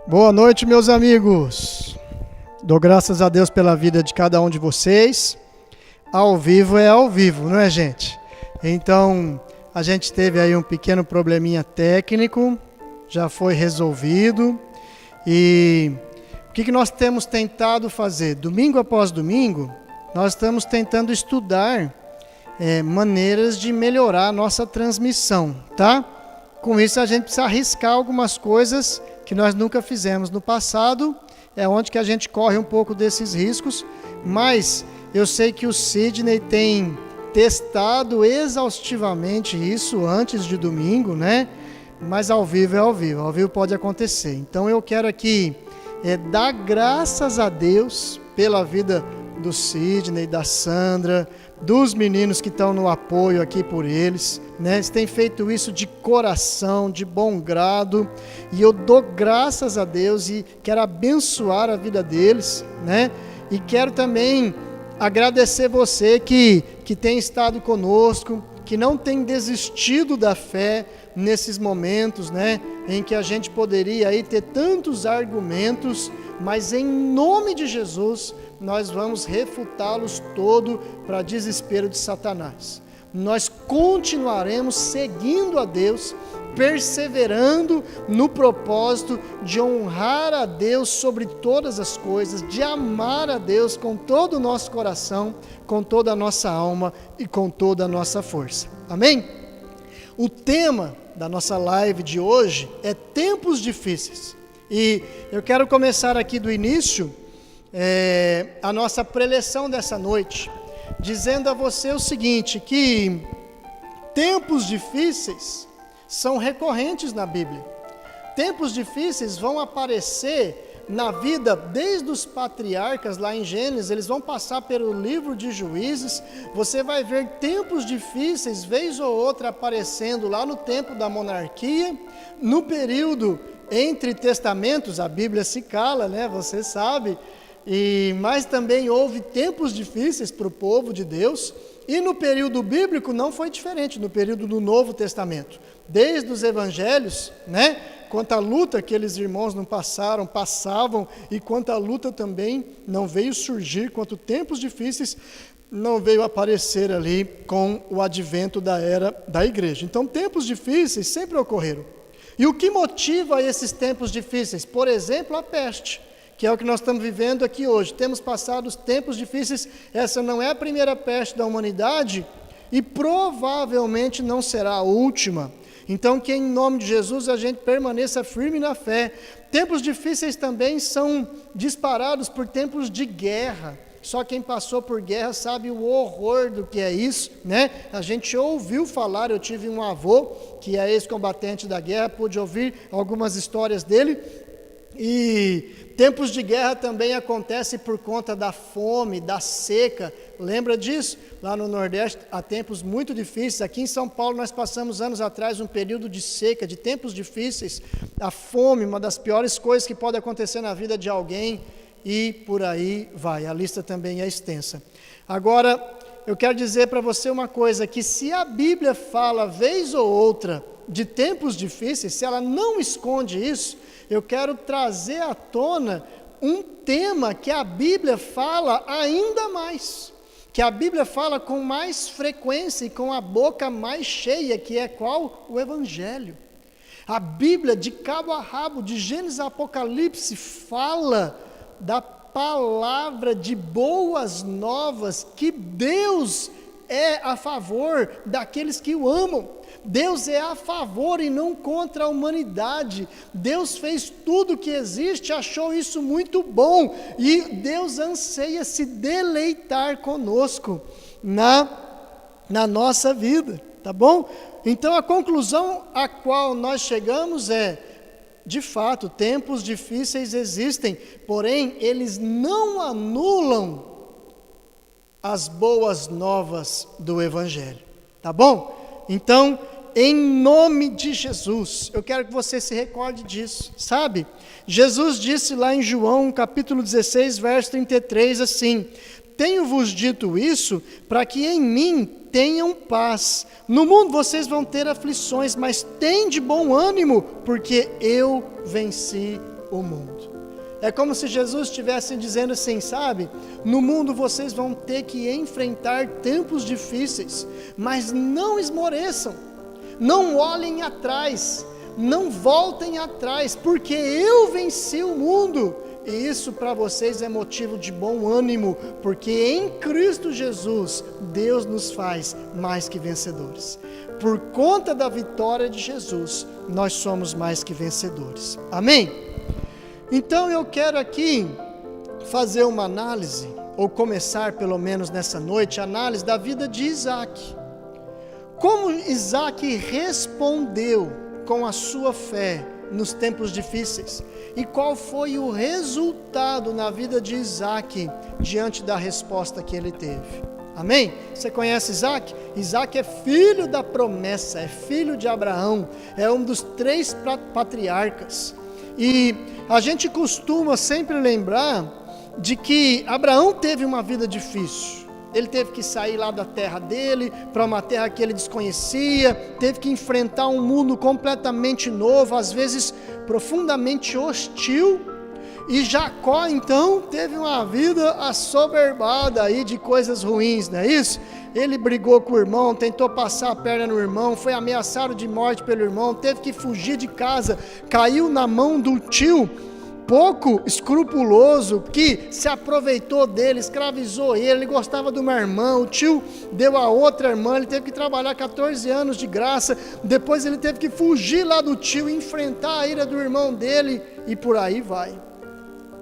Boa noite, meus amigos. Dou graças a Deus pela vida de cada um de vocês. Ao vivo é ao vivo, não é, gente? Então, a gente teve aí um pequeno probleminha técnico, já foi resolvido. E o que nós temos tentado fazer? Domingo após domingo, nós estamos tentando estudar maneiras de melhorar a nossa transmissão, tá? Com isso, a gente precisa arriscar algumas coisas que nós nunca fizemos no passado, é onde que a gente corre um pouco desses riscos, mas eu sei que o Sidney tem testado exaustivamente isso antes de domingo, né? Mas ao vivo é ao vivo pode acontecer. Então eu quero aqui dar graças a Deus pela vida do Sidney, da Sandra, dos meninos que estão no apoio aqui por eles, né? Eles têm feito isso de coração, de bom grado, e eu dou graças a Deus e quero abençoar a vida deles, né? E quero também agradecer você que tem estado conosco, que não tem desistido da fé nesses momentos, né? Em que a gente poderia aí ter tantos argumentos, mas em nome de Jesus, nós vamos refutá-los todo para desespero de Satanás. Nós continuaremos seguindo a Deus, perseverando no propósito de honrar a Deus sobre todas as coisas, de amar a Deus com todo o nosso coração, com toda a nossa alma e com toda a nossa força. Amém? O tema da nossa live de hoje é tempos difíceis. E eu quero começar aqui do início a nossa preleção dessa noite, dizendo a você o seguinte, que tempos difíceis são recorrentes na Bíblia. Tempos difíceis vão aparecer na vida desde os patriarcas lá em Gênesis, eles vão passar pelo livro de Juízes, você vai ver tempos difíceis, vez ou outra, aparecendo lá no tempo da monarquia, no período entre testamentos, a Bíblia se cala, né? Você sabe, mas também houve tempos difíceis para o povo de Deus, e no período bíblico não foi diferente, no período do Novo Testamento, desde os evangelhos, né? Quanta luta aqueles irmãos não passavam, e quanta luta também não veio surgir, quanto tempos difíceis não veio aparecer ali com o advento da era da igreja. Então tempos difíceis sempre ocorreram. E o que motiva esses tempos difíceis? Por exemplo, a peste, que é o que nós estamos vivendo aqui hoje. Temos passado os tempos difíceis, essa não é a primeira peste da humanidade e provavelmente não será a última. Então, que em nome de Jesus a gente permaneça firme na fé. Tempos difíceis também são disparados por tempos de guerra. Só quem passou por guerra sabe o horror do que é isso, né? A gente ouviu falar, eu tive um avô que é ex-combatente da guerra, pude ouvir algumas histórias dele, e tempos de guerra também acontecem por conta da fome, da seca. Lembra disso? Lá no Nordeste há tempos muito difíceis. Aqui em São Paulo nós passamos anos atrás um período de seca, de tempos difíceis. A fome, uma das piores coisas que pode acontecer na vida de alguém, e por aí vai. A lista também é extensa. Agora, eu quero dizer para você uma coisa, que se a Bíblia fala vez ou outra de tempos difíceis, se ela não esconde isso, eu quero trazer à tona um tema que a Bíblia fala ainda mais, que a Bíblia fala com mais frequência e com a boca mais cheia, que é qual? O Evangelho. A Bíblia, de cabo a rabo, de Gênesis a Apocalipse, fala da palavra de boas novas, que Deus é a favor daqueles que o amam. Deus é a favor e não contra a humanidade. Deus fez tudo que existe, achou isso muito bom, e Deus anseia se deleitar conosco na nossa vida, tá bom? Então a conclusão a qual nós chegamos é, de fato, tempos difíceis existem, porém eles não anulam as boas novas do Evangelho, tá bom? Então, em nome de Jesus, eu quero que você se recorde disso, sabe? Jesus disse lá em João, capítulo 16, verso 33, assim: tenho-vos dito isso para que em mim tenham paz. No mundo vocês vão ter aflições, mas tende bom ânimo, porque eu venci o mundo. É como se Jesus estivesse dizendo assim, sabe? No mundo vocês vão ter que enfrentar tempos difíceis, mas não esmoreçam, não olhem atrás, não voltem atrás, porque eu venci o mundo. E isso para vocês é motivo de bom ânimo, porque em Cristo Jesus, Deus nos faz mais que vencedores. Por conta da vitória de Jesus, nós somos mais que vencedores. Amém? Então eu quero aqui fazer uma análise, ou começar pelo menos nessa noite, a análise da vida de Isaac. Como Isaac respondeu com a sua fé nos tempos difíceis, e qual foi o resultado na vida de Isaac diante da resposta que ele teve. Amém? Você conhece Isaac? Isaac é filho da promessa, é filho de Abraão, é um dos 3 patriarcas. E a gente costuma sempre lembrar de que Abraão teve uma vida difícil. Ele teve que sair lá da terra dele, para uma terra que ele desconhecia, teve que enfrentar um mundo completamente novo, às vezes profundamente hostil. E Jacó então teve uma vida assoberbada aí de coisas ruins, não é isso? Ele brigou com o irmão, tentou passar a perna no irmão, foi ameaçado de morte pelo irmão, teve que fugir de casa, caiu na mão do tio pouco escrupuloso, que se aproveitou dele, escravizou ele gostava de uma irmã, o tio deu a outra irmã, ele teve que trabalhar 14 anos de graça, depois ele teve que fugir lá do tio, enfrentar a ira do irmão dele, e por aí vai.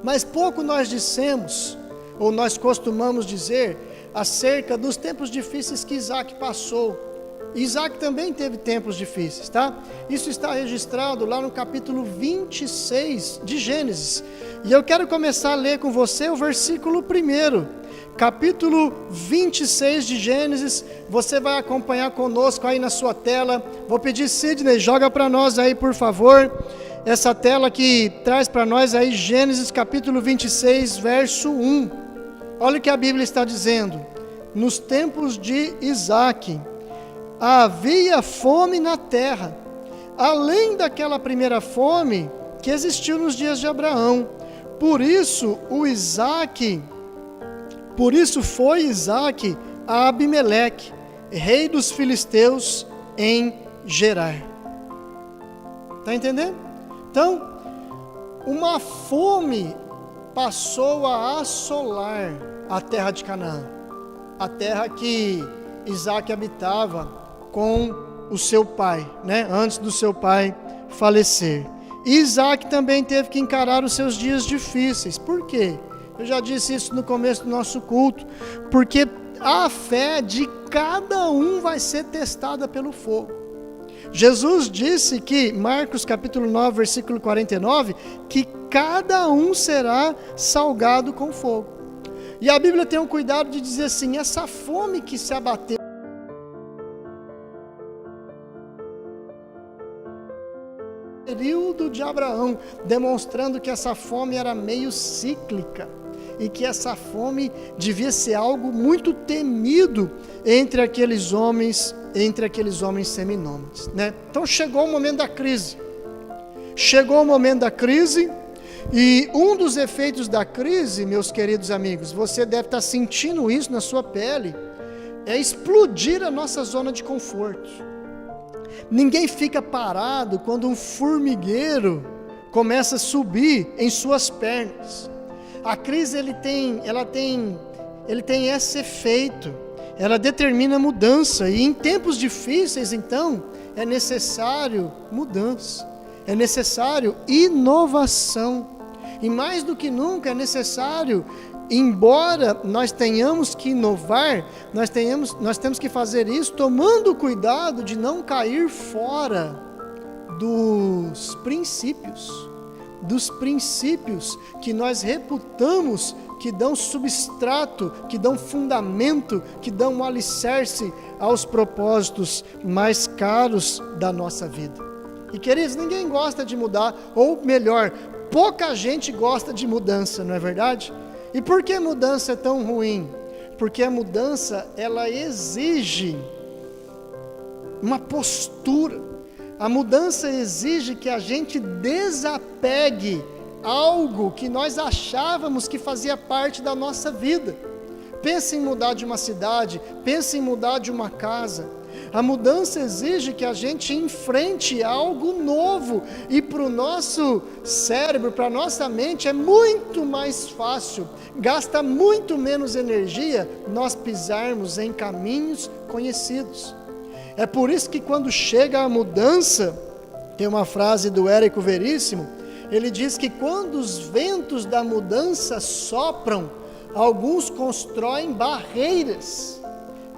Mas pouco nós dissemos, ou nós costumamos dizer, acerca dos tempos difíceis que Isaac passou. Isaac também teve tempos difíceis, tá? Isso está registrado lá no capítulo 26 de Gênesis. E eu quero começar a ler com você o versículo 1. Capítulo 26 de Gênesis, você vai acompanhar conosco aí na sua tela. Vou pedir, Sidney, joga para nós aí, por favor, essa tela que traz para nós aí Gênesis capítulo 26, verso 1. Olha o que a Bíblia está dizendo. Nos tempos de Isaac, havia fome na terra, além daquela primeira fome que existiu nos dias de Abraão. Por isso foi Isaac a Abimeleque, rei dos filisteus, em Gerar. Está entendendo? Então, uma fome passou a assolar a terra de Canaã, a terra que Isaac habitava com o seu pai, né? Antes do seu pai falecer. E Isaac também teve que encarar os seus dias difíceis. Por quê? Eu já disse isso no começo do nosso culto, porque a fé de cada um vai ser testada pelo fogo. Jesus disse que, Marcos capítulo 9, versículo 49, que cada um será salgado com fogo. E a Bíblia tem um cuidado de dizer assim, essa fome que se abateu período de Abraão, demonstrando que essa fome era meio cíclica e que essa fome devia ser algo muito temido entre aqueles homens seminômades, né? Então chegou o momento da crise. E um dos efeitos da crise, meus queridos amigos, você deve estar sentindo isso na sua pele, é explodir a nossa zona de conforto. Ninguém fica parado quando um formigueiro começa a subir em suas pernas. A crise ele tem esse efeito, ela determina mudança, e em tempos difíceis, então, é necessário mudança, é necessário inovação, e mais do que nunca é necessário, embora nós tenhamos que inovar, nós temos que fazer isso tomando cuidado de não cair fora dos princípios que nós reputamos que dão substrato, que dão fundamento, que dão um alicerce aos propósitos mais caros da nossa vida. E queridos, ninguém gosta de mudar, ou melhor, pouca gente gosta de mudança, não é verdade? E por que mudança é tão ruim? Porque a mudança, ela exige uma postura. A mudança exige que a gente desapegue algo que nós achávamos que fazia parte da nossa vida. Pense em mudar de uma cidade, pense em mudar de uma casa. A mudança exige que a gente enfrente algo novo, e para o nosso cérebro, para a nossa mente, é muito mais fácil, gasta muito menos energia nós pisarmos em caminhos conhecidos. É por isso que quando chega a mudança, tem uma frase do Érico Veríssimo, ele diz que quando os ventos da mudança sopram, alguns constroem barreiras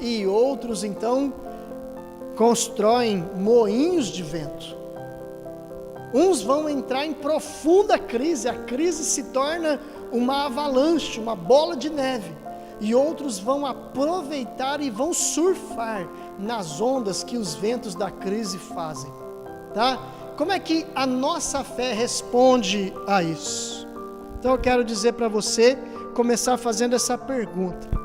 e outros então constroem moinhos de vento. Uns vão entrar em profunda crise, a crise se torna uma avalanche, uma bola de neve, e outros vão aproveitar e vão surfar nas ondas que os ventos da crise fazem, tá? Como é que a nossa fé responde a isso? Então eu quero dizer para você, começar fazendo essa pergunta.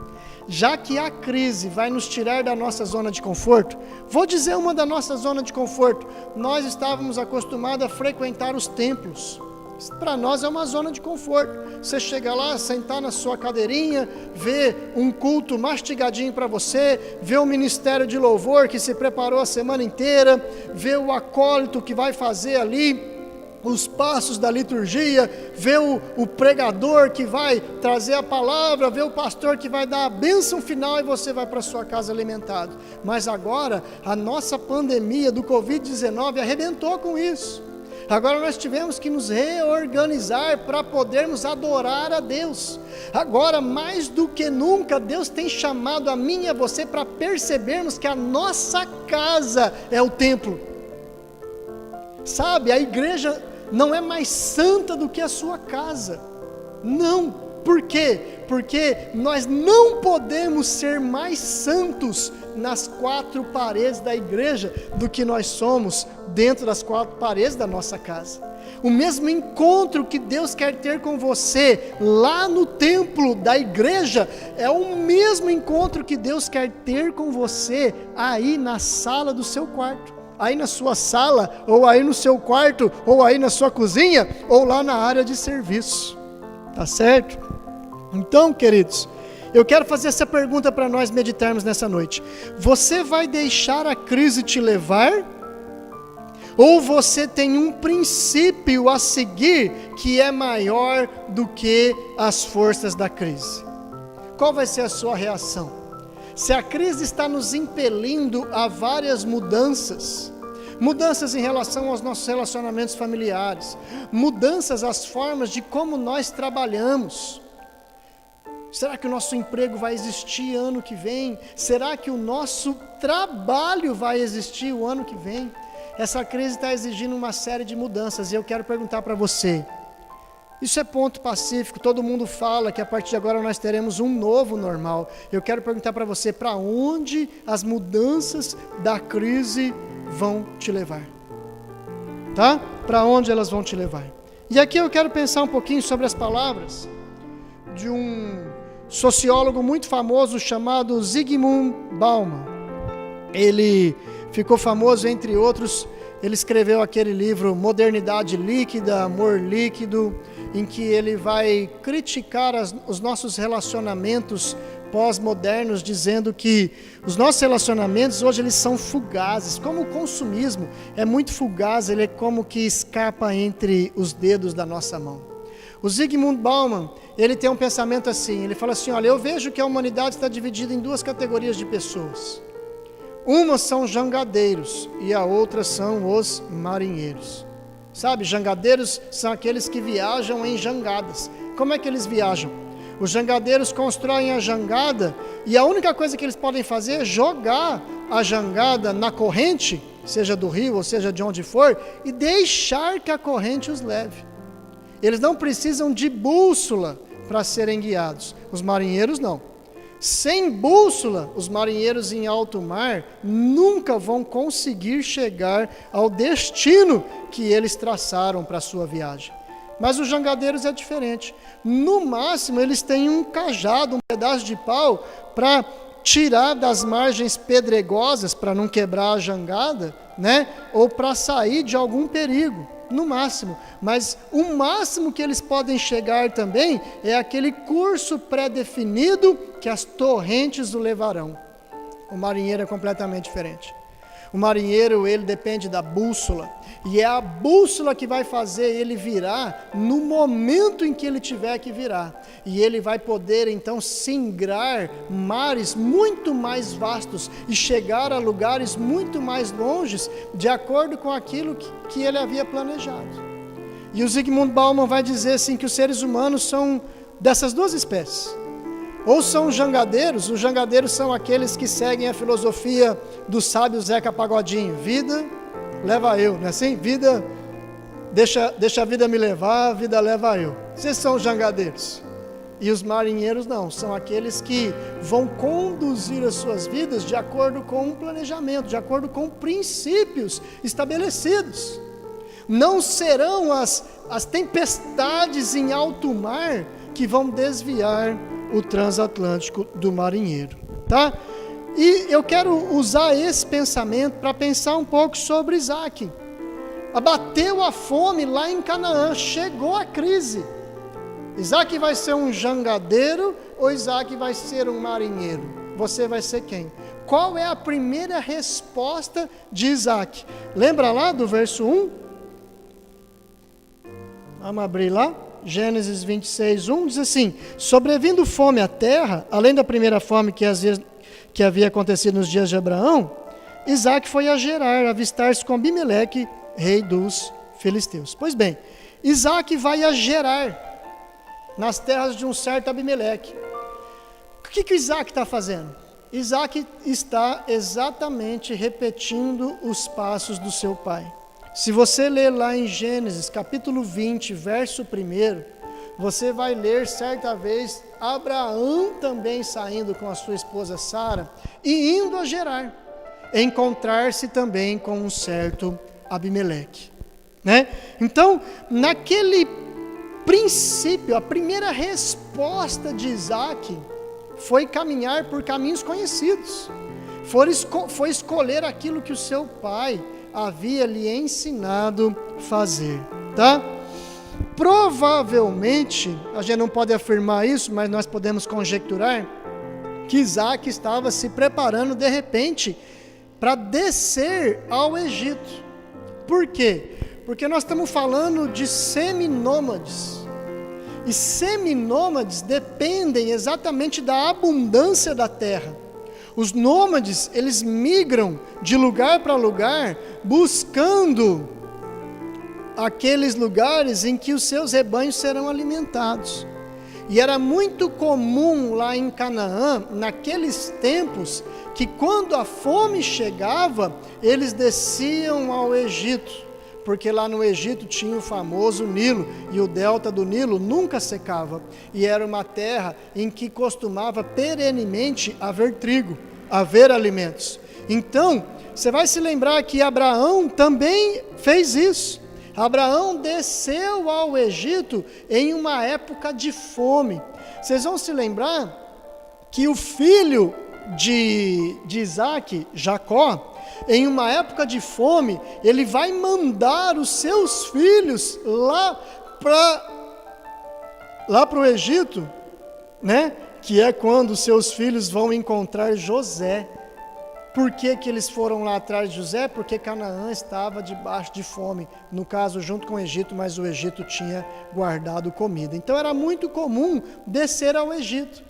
Já que a crise vai nos tirar da nossa zona de conforto, vou dizer uma da nossa zona de conforto. Nós estávamos acostumados a frequentar os templos. Para nós é uma zona de conforto. Você chega lá, sentar na sua cadeirinha, ver um culto mastigadinho para você, ver o ministério de louvor que se preparou a semana inteira, ver o acólito que vai fazer ali os passos da liturgia, ver o pregador que vai trazer a palavra, ver o pastor que vai dar a bênção final e você vai para sua casa alimentado. Mas agora, a nossa pandemia do Covid-19 arrebentou com isso. Agora nós tivemos que nos reorganizar para podermos adorar a Deus. Agora, mais do que nunca, Deus tem chamado a mim e a você para percebermos que a nossa casa é o templo. Sabe, a igreja não é mais santa do que a sua casa. Não. Por quê? Porque nós não podemos ser mais santos nas quatro paredes da igreja do que nós somos dentro das quatro paredes da nossa casa. O mesmo encontro que Deus quer ter com você lá no templo da igreja é o mesmo encontro que Deus quer ter com você aí na sala do seu quarto. Aí na sua sala, ou aí no seu quarto, ou aí na sua cozinha, ou lá na área de serviço. Tá certo? Então, queridos, eu quero fazer essa pergunta para nós meditarmos nessa noite. Você vai deixar a crise te levar? Ou você tem um princípio a seguir que é maior do que as forças da crise? Qual vai ser a sua reação? Se a crise está nos impelindo a várias mudanças em relação aos nossos relacionamentos familiares, mudanças às formas de como nós trabalhamos. Será que o nosso emprego vai existir ano que vem? Será que o nosso trabalho vai existir o ano que vem? Essa crise está exigindo uma série de mudanças e eu quero perguntar para você. Isso é ponto pacífico, todo mundo fala que a partir de agora nós teremos um novo normal. Eu quero perguntar para você, para onde as mudanças da crise vão te levar? Tá? Para onde elas vão te levar? E aqui eu quero pensar um pouquinho sobre as palavras de um sociólogo muito famoso chamado Zygmunt Bauman. Ele ficou famoso, entre outros, ele escreveu aquele livro Modernidade Líquida, Amor Líquido, em que ele vai criticar os nossos relacionamentos pós-modernos, dizendo que os nossos relacionamentos hoje eles são fugazes, como o consumismo é muito fugaz, ele é como que escapa entre os dedos da nossa mão. O Zygmunt Bauman, ele tem um pensamento assim, ele fala assim, olha, eu vejo que a humanidade está dividida em duas categorias de pessoas. Uma são jangadeiros e a outra são os marinheiros. Sabe, jangadeiros são aqueles que viajam em jangadas. Como é que eles viajam? Os jangadeiros constroem a jangada e a única coisa que eles podem fazer é jogar a jangada na corrente, seja do rio ou seja de onde for, e deixar que a corrente os leve. Eles não precisam de bússola para serem guiados. Os marinheiros não. Sem bússola, os marinheiros em alto mar nunca vão conseguir chegar ao destino que eles traçaram para a sua viagem. Mas os jangadeiros é diferente. No máximo, eles têm um cajado, um pedaço de pau para tirar das margens pedregosas, para não quebrar a jangada, né? Ou para sair de algum perigo. no máximo. Mas o máximo que eles podem chegar também é aquele curso pré-definido que as torrentes o levarão. O marinheiro é completamente diferente. O marinheiro, ele depende da bússola, e é a bússola que vai fazer ele virar no momento em que ele tiver que virar. E ele vai poder então singrar mares muito mais vastos e chegar a lugares muito mais longes, de acordo com aquilo que ele havia planejado. E o Zygmunt Bauman vai dizer assim que os seres humanos são dessas duas espécies. Ou são os jangadeiros são aqueles que seguem a filosofia do sábio Zeca Pagodinho: vida leva eu, não é assim? Vida, deixa a vida me levar, a vida leva eu. Esses são os jangadeiros. E os marinheiros não, são aqueles que vão conduzir as suas vidas de acordo com um planejamento, de acordo com princípios estabelecidos. Não serão as tempestades em alto mar que vão desviar o transatlântico do marinheiro, tá? E eu quero usar esse pensamento para pensar um pouco sobre Isaac. Abateu a fome lá em Canaã, chegou a crise. Isaac vai ser um jangadeiro ou Isaac vai ser um marinheiro? Você vai ser quem? Qual é a primeira resposta de Isaac? Lembra lá do verso 1? Vamos abrir lá? Gênesis 26, 1 diz assim: sobrevindo fome à terra, além da primeira fome que havia acontecido nos dias de Abraão, Isaac foi a Gerar, avistar-se com Abimeleque, rei dos filisteus. Pois bem, Isaac vai a Gerar, nas terras de um certo Abimeleque. O que Isaac está fazendo? Isaac está exatamente repetindo os passos do seu pai. Se você ler lá em Gênesis, capítulo 20, verso 1, você vai ler certa vez Abraão também saindo com a sua esposa Sara e indo a Gerar, encontrar-se também com um certo Abimeleque, né? Então, naquele princípio, a primeira resposta de Isaac foi caminhar por caminhos conhecidos, foi escolher aquilo que o seu pai havia lhe ensinado fazer, tá? Provavelmente, a gente não pode afirmar isso, mas nós podemos conjecturar que Isaac estava se preparando de repente para descer ao Egito. Por quê? Porque nós estamos falando de seminômades. E seminômades dependem exatamente da abundância da terra. Os nômades, eles migram de lugar para lugar, buscando aqueles lugares em que os seus rebanhos serão alimentados. E era muito comum lá em Canaã, naqueles tempos, que quando a fome chegava, eles desciam ao Egito, porque lá no Egito tinha o famoso Nilo, e o delta do Nilo nunca secava, e era uma terra em que costumava perenemente haver trigo, haver alimentos. Então, você vai se lembrar que Abraão também fez isso. Abraão desceu ao Egito em uma época de fome. Vocês vão se lembrar que o filho de Isaac, Jacó, em uma época de fome, ele vai mandar os seus filhos lá para o Egito, né? Que é quando os seus filhos vão encontrar José. Por que eles foram lá atrás de José? Porque Canaã estava debaixo de fome, no caso junto com o Egito, mas o Egito tinha guardado comida. Então era muito comum descer ao Egito.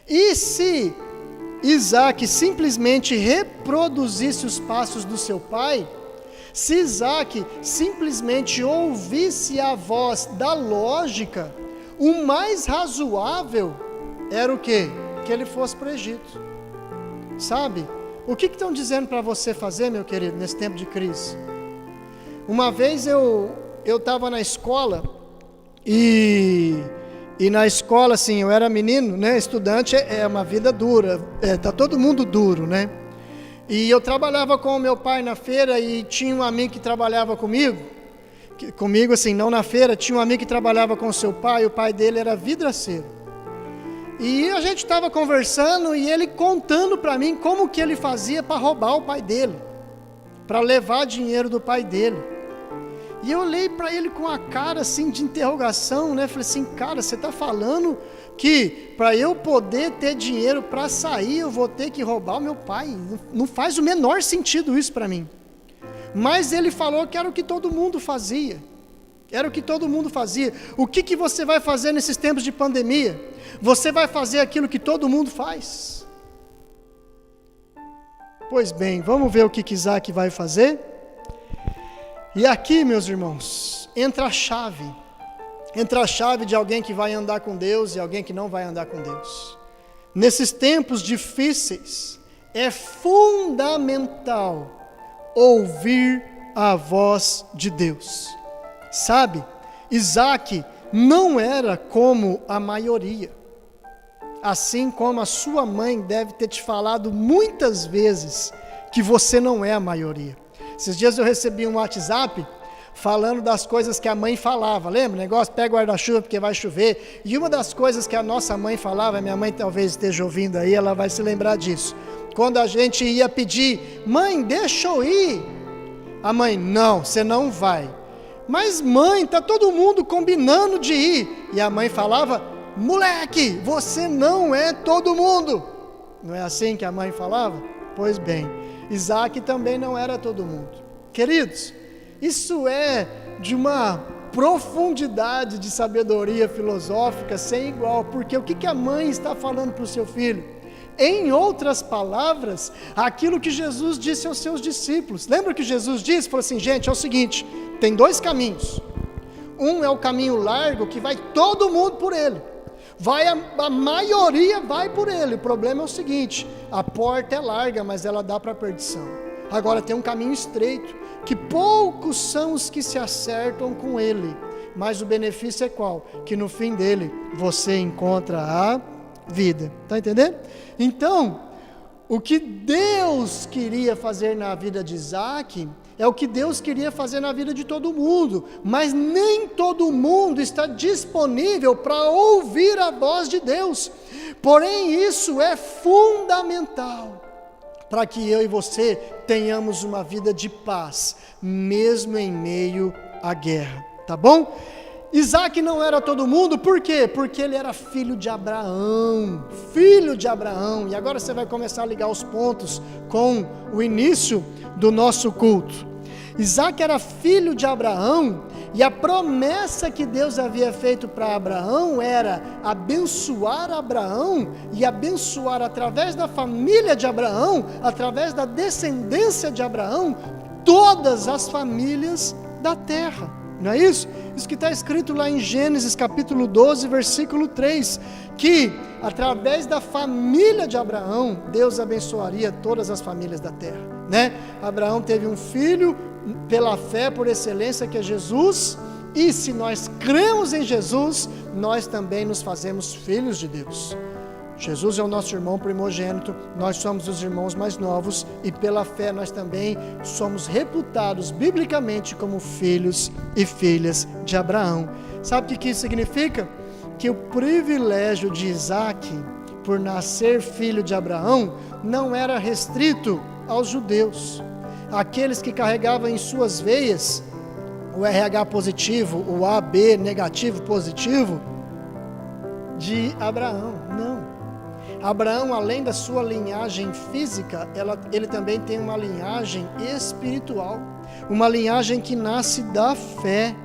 E se Isaac simplesmente reproduzisse os passos do seu pai, se Isaac simplesmente ouvisse a voz da lógica, o mais razoável era o quê? Que ele fosse para o Egito. Sabe? O que estão dizendo para você fazer, meu querido, nesse tempo de crise? Uma vez eu estava na escola e na escola, assim, eu era menino, né? Estudante é uma vida dura, tá todo mundo duro, né? E eu trabalhava com o meu pai na feira e tinha um amigo que trabalhava comigo, assim, não na feira, tinha um amigo que trabalhava com o seu pai, o pai dele era vidraceiro. E a gente estava conversando e ele contando para mim como que ele fazia para roubar o pai dele, para levar dinheiro do pai dele. E eu olhei para ele com a cara assim de interrogação, né? Falei assim, cara, você está falando que para eu poder ter dinheiro para sair, eu vou ter que roubar o meu pai? Não faz o menor sentido isso para mim. Mas ele falou que era o que todo mundo fazia. Era o que todo mundo fazia. O que você vai fazer nesses tempos de pandemia? Você vai fazer aquilo que todo mundo faz? Pois bem, vamos ver o que Isaac vai fazer? E aqui, meus irmãos, entra a chave de alguém que vai andar com Deus e alguém que não vai andar com Deus. Nesses tempos difíceis, é fundamental ouvir a voz de Deus. Sabe, Isaac não era como a maioria, assim como a sua mãe deve ter te falado muitas vezes que você não é a maioria. Esses dias eu recebi um WhatsApp falando das coisas que a mãe falava, lembra? O negócio, pega o guarda-chuva porque vai chover, e uma das coisas que a nossa mãe falava, minha mãe talvez esteja ouvindo aí, ela vai se lembrar disso, quando a gente ia pedir, mãe, deixa eu ir, a mãe, não, você não vai, mas mãe, está todo mundo combinando de ir, e a mãe falava, moleque, você não é todo mundo, não é assim que a mãe falava? Pois bem, Isaac também não era todo mundo. Queridos, isso é de uma profundidade de sabedoria filosófica sem igual, porque o que a mãe está falando para o seu filho? Em outras palavras, aquilo que Jesus disse aos seus discípulos. Lembra que Jesus disse? Falou assim, gente, é o seguinte, tem dois caminhos. Um é o caminho largo, que vai todo mundo por ele. A maioria vai por ele. O problema é o seguinte, a porta é larga, mas ela dá para a perdição. Agora tem um caminho estreito, que poucos são os que se acertam com ele, mas o benefício é qual? Que no fim dele, você encontra a vida. Está entendendo? Então, o que Deus queria fazer na vida de Isaac, é o que Deus queria fazer na vida de todo mundo, mas nem todo mundo está disponível para ouvir a voz de Deus, porém isso é fundamental, para que eu e você tenhamos uma vida de paz, mesmo em meio à guerra, tá bom? Isaac não era todo mundo, por quê? Porque ele era filho de Abraão, e agora você vai começar a ligar os pontos com o início do nosso culto. Isaac era filho de Abraão, e a promessa que Deus havia feito para Abraão era abençoar Abraão, e abençoar através da família de Abraão, através da descendência de Abraão, todas as famílias da terra. Não é isso? Isso que está escrito lá em Gênesis capítulo 12, versículo 3, que através da família de Abraão, Deus abençoaria todas as famílias da terra, né? Abraão teve um filho pela fé por excelência, que é Jesus, e se nós cremos em Jesus, nós também nos fazemos filhos de Deus. Jesus é o nosso irmão primogênito, nós somos os irmãos mais novos, e pela fé nós também somos reputados biblicamente como filhos e filhas de Abraão. Sabe o que isso significa? Que o privilégio de Isaac, por nascer filho de Abraão, não era restrito aos judeus, aqueles que carregavam em suas veias o RH positivo, o AB negativo positivo de Abraão, não. Abraão, além da sua linhagem física, ele também tem uma linhagem espiritual, uma linhagem que nasce da fé.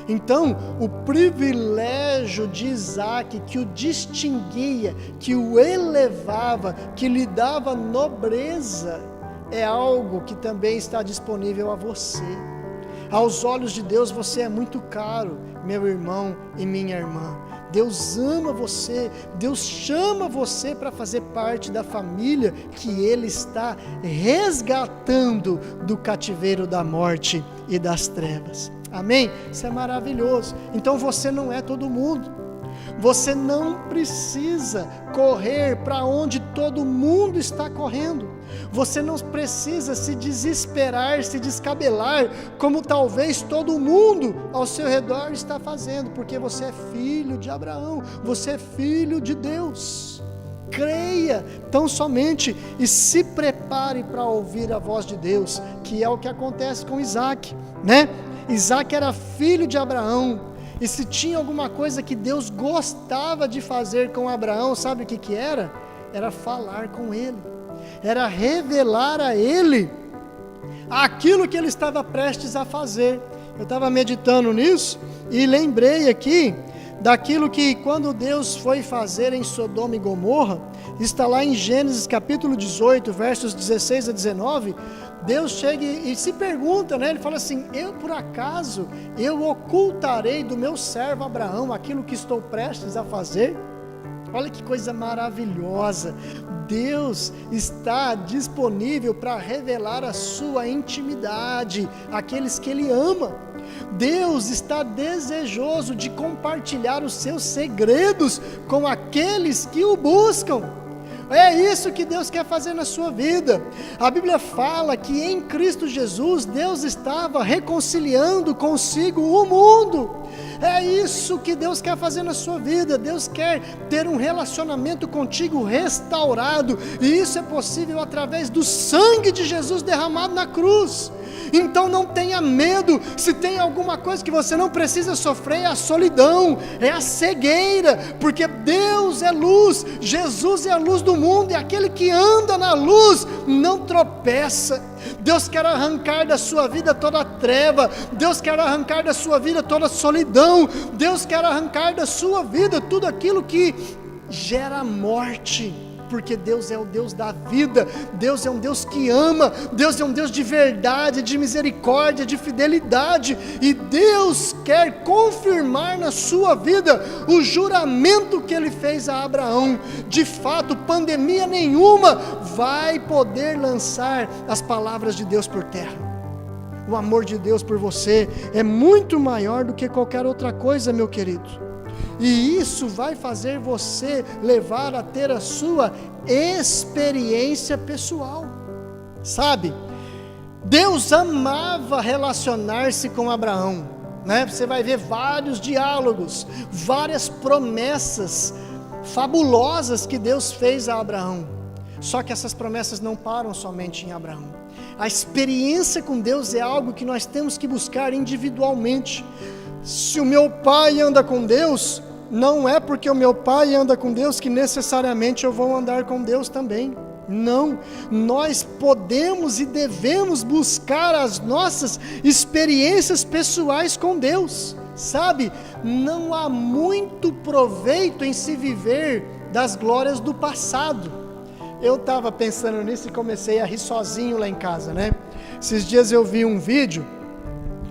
Então, o privilégio de Isaac, que o distinguia, que o elevava, que lhe dava nobreza, é algo que também está disponível a você. Aos olhos de Deus, você é muito caro, meu irmão e minha irmã. Deus ama você, Deus chama você para fazer parte da família que Ele está resgatando do cativeiro da morte e das trevas. Amém? Isso é maravilhoso. Então você não é todo mundo. Você não precisa correr para onde todo mundo está correndo. Você não precisa se desesperar, se descabelar, como talvez todo mundo ao seu redor está fazendo, porque você é filho de Abraão, você é filho de Deus. Creia tão somente e se prepare para ouvir a voz de Deus, que é o que acontece com Isaac, né? Isaac era filho de Abraão, e se tinha alguma coisa que Deus gostava de fazer com Abraão, sabe o que era? Era falar com ele, era revelar a ele aquilo que ele estava prestes a fazer. Eu estava meditando nisso e lembrei aqui daquilo que quando Deus foi fazer em Sodoma e Gomorra, está lá em Gênesis capítulo 18, versos 16 a 19, Deus chega e se pergunta, né? Ele fala assim: por acaso eu ocultarei do meu servo Abraão aquilo que estou prestes a fazer? Olha que coisa maravilhosa, Deus está disponível para revelar a sua intimidade àqueles que Ele ama. Deus está desejoso de compartilhar os seus segredos com aqueles que o buscam. É isso que Deus quer fazer na sua vida. A Bíblia fala que em Cristo Jesus, Deus estava reconciliando consigo o mundo. É isso que Deus quer fazer na sua vida. Deus quer ter um relacionamento contigo restaurado, e isso é possível através do sangue de Jesus derramado na cruz. Então não tenha medo. Se tem alguma coisa que você não precisa sofrer, é a solidão, é a cegueira, porque Deus é luz, Jesus é a luz do mundo, e aquele que anda na luz não tropeça. Deus quer arrancar da sua vida toda a treva, Deus quer arrancar da sua vida toda a solidão, Deus quer arrancar da sua vida tudo aquilo que gera morte, porque Deus é o Deus da vida, Deus é um Deus que ama, Deus é um Deus de verdade, de misericórdia, de fidelidade, e Deus quer confirmar na sua vida o juramento que Ele fez a Abraão. De fato, pandemia nenhuma vai poder lançar as palavras de Deus por terra. O amor de Deus por você é muito maior do que qualquer outra coisa, meu querido. E isso vai fazer você levar a ter a sua experiência pessoal. Sabe, Deus amava relacionar-se com Abraão, né? Você vai ver vários diálogos, várias promessas fabulosas que Deus fez a Abraão. Só que essas promessas não param somente em Abraão. A experiência com Deus é algo que nós temos que buscar individualmente. Se o meu pai anda com Deus, não é porque o meu pai anda com Deus que necessariamente eu vou andar com Deus também. Não, nós podemos e devemos buscar as nossas experiências pessoais com Deus. Sabe, não há muito proveito em se viver das glórias do passado. Eu estava pensando nisso e comecei a rir sozinho lá em casa, né? Esses dias eu vi um vídeo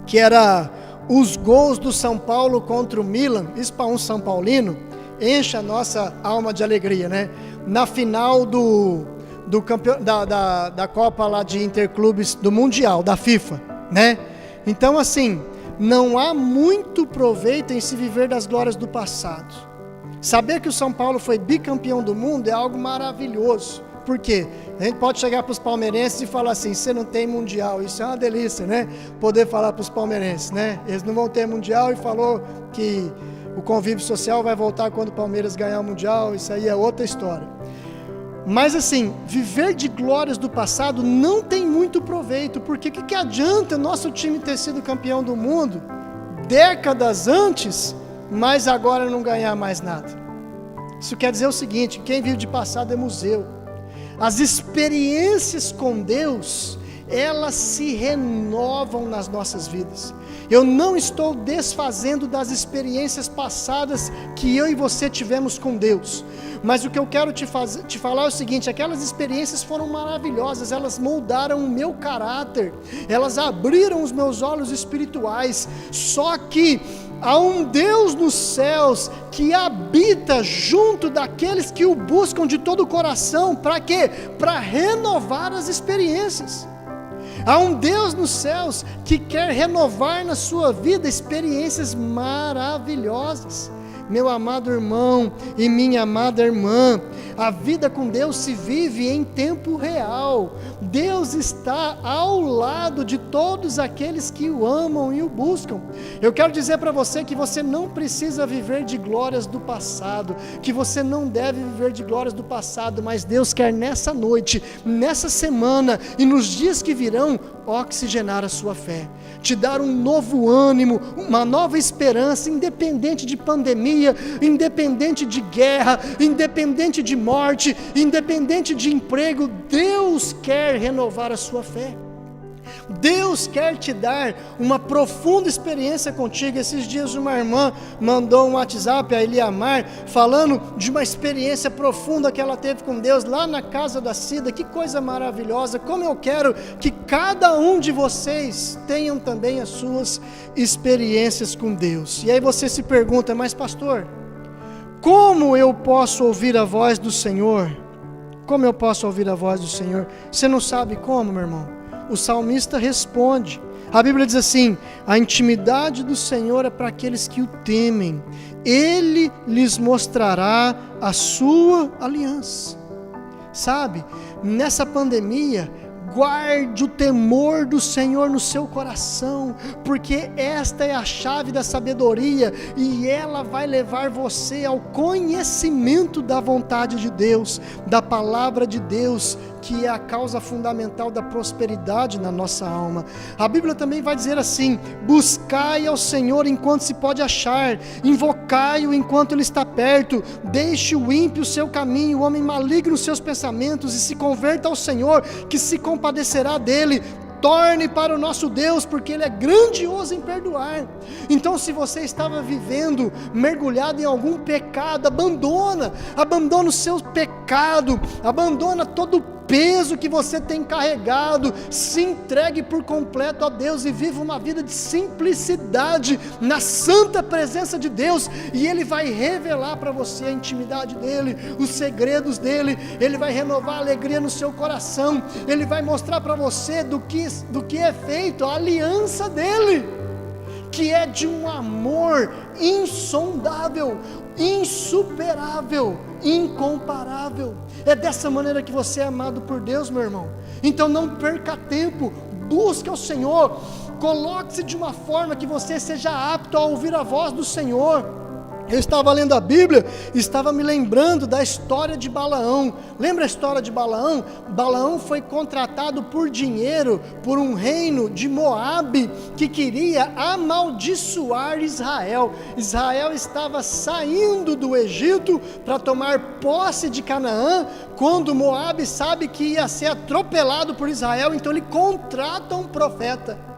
que era os gols do São Paulo contra o Milan. Isso para um São Paulino enche a nossa alma de alegria, né? Na final da Copa lá de Interclubes do Mundial, da FIFA, né? Então assim, não há muito proveito em se viver das glórias do passado. Saber que o São Paulo foi bicampeão do mundo é algo maravilhoso. Por quê? A gente pode chegar para os palmeirenses e falar assim: você não tem mundial. Isso é uma delícia, né? Poder falar para os palmeirenses, né? Eles não vão ter mundial, e falou que o convívio social vai voltar quando o Palmeiras ganhar o mundial. Isso aí é outra história. Mas assim, viver de glórias do passado não tem muito proveito, porque o que adianta o nosso time ter sido campeão do mundo décadas antes, mas agora não ganhar mais nada? Isso quer dizer o seguinte: quem vive de passado é museu. As experiências com Deus, elas se renovam nas nossas vidas. Eu não estou desfazendo das experiências passadas que eu e você tivemos com Deus, mas o que eu quero te falar é o seguinte: aquelas experiências foram maravilhosas, elas moldaram o meu caráter, elas abriram os meus olhos espirituais. Só que há um Deus nos céus que habita junto daqueles que o buscam de todo o coração. Para quê? Para renovar as experiências. Há um Deus nos céus que quer renovar na sua vida experiências maravilhosas. meu amado irmão e minha amada irmã, a vida com Deus se vive em tempo real. Deus está ao lado de todos aqueles que o amam e o buscam. Eu quero dizer para você que você não precisa viver de glórias do passado, que você não deve viver de glórias do passado, mas Deus quer nessa noite, nessa semana e nos dias que virão, oxigenar a sua fé, te dar um novo ânimo, uma nova esperança, independente de pandemia, independente de guerra, independente de morte, independente de emprego. Deus quer renovar a sua fé. Deus quer te dar uma profunda experiência contigo. Esses dias uma irmã mandou um WhatsApp, a Eliamar, falando de uma experiência profunda que ela teve com Deus lá na casa da Cida. Que coisa maravilhosa! Como eu quero que cada um de vocês tenham também as suas experiências com Deus. E aí você se pergunta, mas pastor, como eu posso ouvir a voz do Senhor? Como eu posso ouvir a voz do Senhor? Você não sabe como, meu irmão? O salmista responde, a Bíblia diz assim: a intimidade do Senhor é para aqueles que o temem, Ele lhes mostrará a sua aliança. Sabe, nessa pandemia, guarde o temor do Senhor no seu coração, porque esta é a chave da sabedoria, e ela vai levar você ao conhecimento da vontade de Deus, da palavra de Deus, que é a causa fundamental da prosperidade na nossa alma. A Bíblia também vai dizer assim: buscai ao Senhor enquanto se pode achar, invocai-o enquanto Ele está perto, deixe o ímpio o seu caminho, o homem maligno os seus pensamentos, e se converta ao Senhor, que se compadecerá dele. Torne para o nosso Deus, porque Ele é grandioso em perdoar. Então, se você estava vivendo mergulhado em algum pecado, abandona o seu pecado, abandona todo o peso que você tem carregado, se entregue por completo a Deus e viva uma vida de simplicidade na santa presença de Deus, e Ele vai revelar para você a intimidade dEle, os segredos dEle. Ele vai renovar a alegria no seu coração, Ele vai mostrar para você do que é feito a aliança dEle, que é de um amor insondável, insuperável, incomparável. É dessa maneira que você é amado por Deus, meu irmão. Então não perca tempo, busque ao Senhor, coloque-se de uma forma que você seja apto a ouvir a voz do Senhor. Eu estava lendo a Bíblia, estava me lembrando da história de Balaão. Lembra a história de Balaão? Balaão foi contratado por dinheiro por um reino de Moabe que queria amaldiçoar Israel. Israel estava saindo do Egito para tomar posse de Canaã, quando Moabe sabe que ia ser atropelado por Israel, então ele contrata um profeta.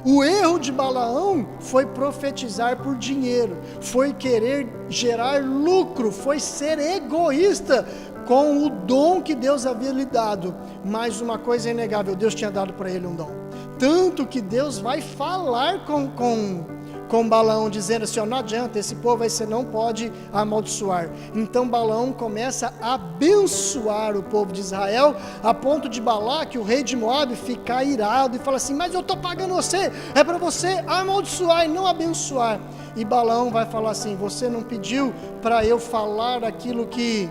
O erro de Balaão foi profetizar por dinheiro, foi querer gerar lucro, foi ser egoísta com o dom que Deus havia lhe dado. Mas uma coisa é inegável, Deus tinha dado para ele um dom, tanto que Deus vai falar com Balaão, dizendo assim: não adianta, esse povo aí você não pode amaldiçoar. Então Balaão começa a abençoar o povo de Israel, a ponto de Balaque, o rei de Moabe, ficar irado e fala assim: mas eu estou pagando você, é para você amaldiçoar e não abençoar. E Balaão vai falar assim: você não pediu para eu falar aquilo que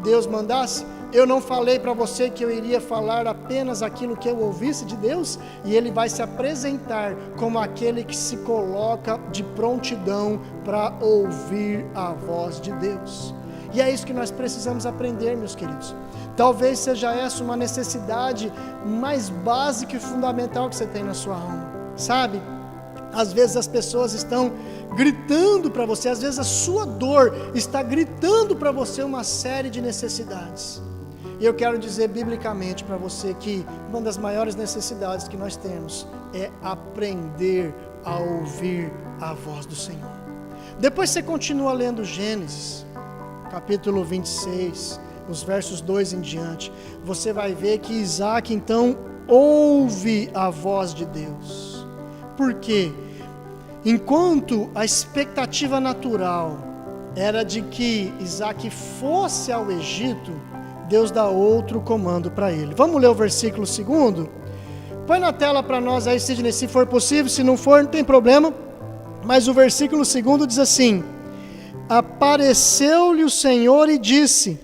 Deus mandasse? Eu não falei para você que eu iria falar apenas aquilo que eu ouvisse de Deus? E ele vai se apresentar como aquele que se coloca de prontidão para ouvir a voz de Deus. E é isso que nós precisamos aprender, meus queridos. Talvez seja essa uma necessidade mais básica e fundamental que você tem na sua alma, sabe? Às vezes as pessoas estão gritando para você, às vezes a sua dor está gritando para você uma série de necessidades. E eu quero dizer biblicamente para você que uma das maiores necessidades que nós temos é aprender a ouvir a voz do Senhor. Depois você continua lendo Gênesis, capítulo 26, os versos 2 em diante. Você vai ver que Isaac então ouve a voz de Deus. Por quê? Enquanto a expectativa natural era de que Isaac fosse ao Egito, Deus dá outro comando para ele. Vamos ler o versículo 2? Põe na tela para nós aí, Sidney, se for possível. Se não for, não tem problema. Mas o versículo 2 diz assim: apareceu-lhe o Senhor e disse: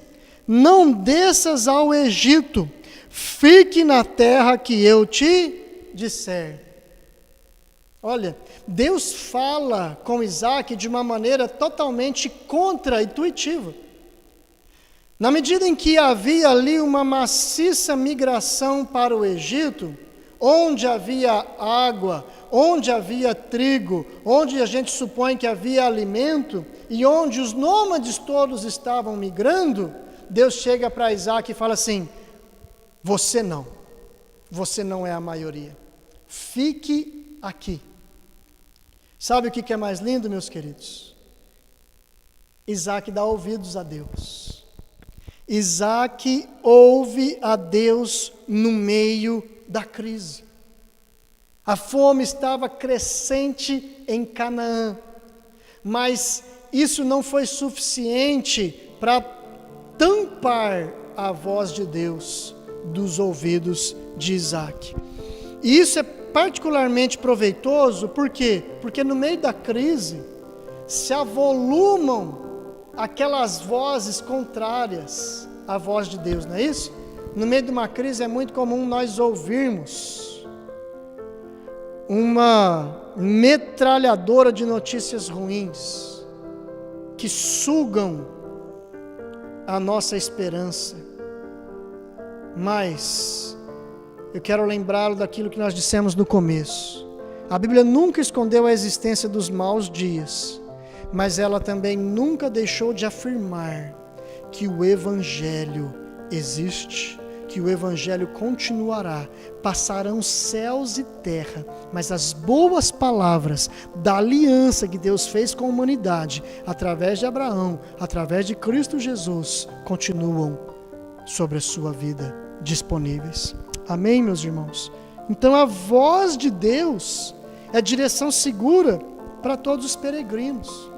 não desças ao Egito, fique na terra que eu te disser. Olha, Deus fala com Isaac de uma maneira totalmente contra-intuitiva. Na medida em que havia ali uma maciça migração para o Egito, onde havia água, onde havia trigo, onde a gente supõe que havia alimento, e onde os nômades todos estavam migrando, Deus chega para Isaac e fala assim: você não é a maioria, fique aqui. Sabe o que é mais lindo, meus queridos? Isaac dá ouvidos a Deus. Isaac ouve a Deus no meio da crise. A fome estava crescente em Canaã, mas isso não foi suficiente para tampar a voz de Deus dos ouvidos de Isaac. E isso é particularmente proveitoso, por quê? Porque no meio da crise se avolumam aquelas vozes contrárias à voz de Deus, não é isso? No meio de uma crise é muito comum nós ouvirmos uma metralhadora de notícias ruins que sugam a nossa esperança. Mas eu quero lembrá-lo daquilo que nós dissemos no começo. A Bíblia nunca escondeu a existência dos maus dias, mas ela também nunca deixou de afirmar que o Evangelho existe, que o Evangelho continuará. Passarão céus e terra, mas as boas palavras da aliança que Deus fez com a humanidade, através de Abraão, através de Cristo Jesus, continuam sobre a sua vida disponíveis. Amém, meus irmãos? Então a voz de Deus é direção segura para todos os peregrinos.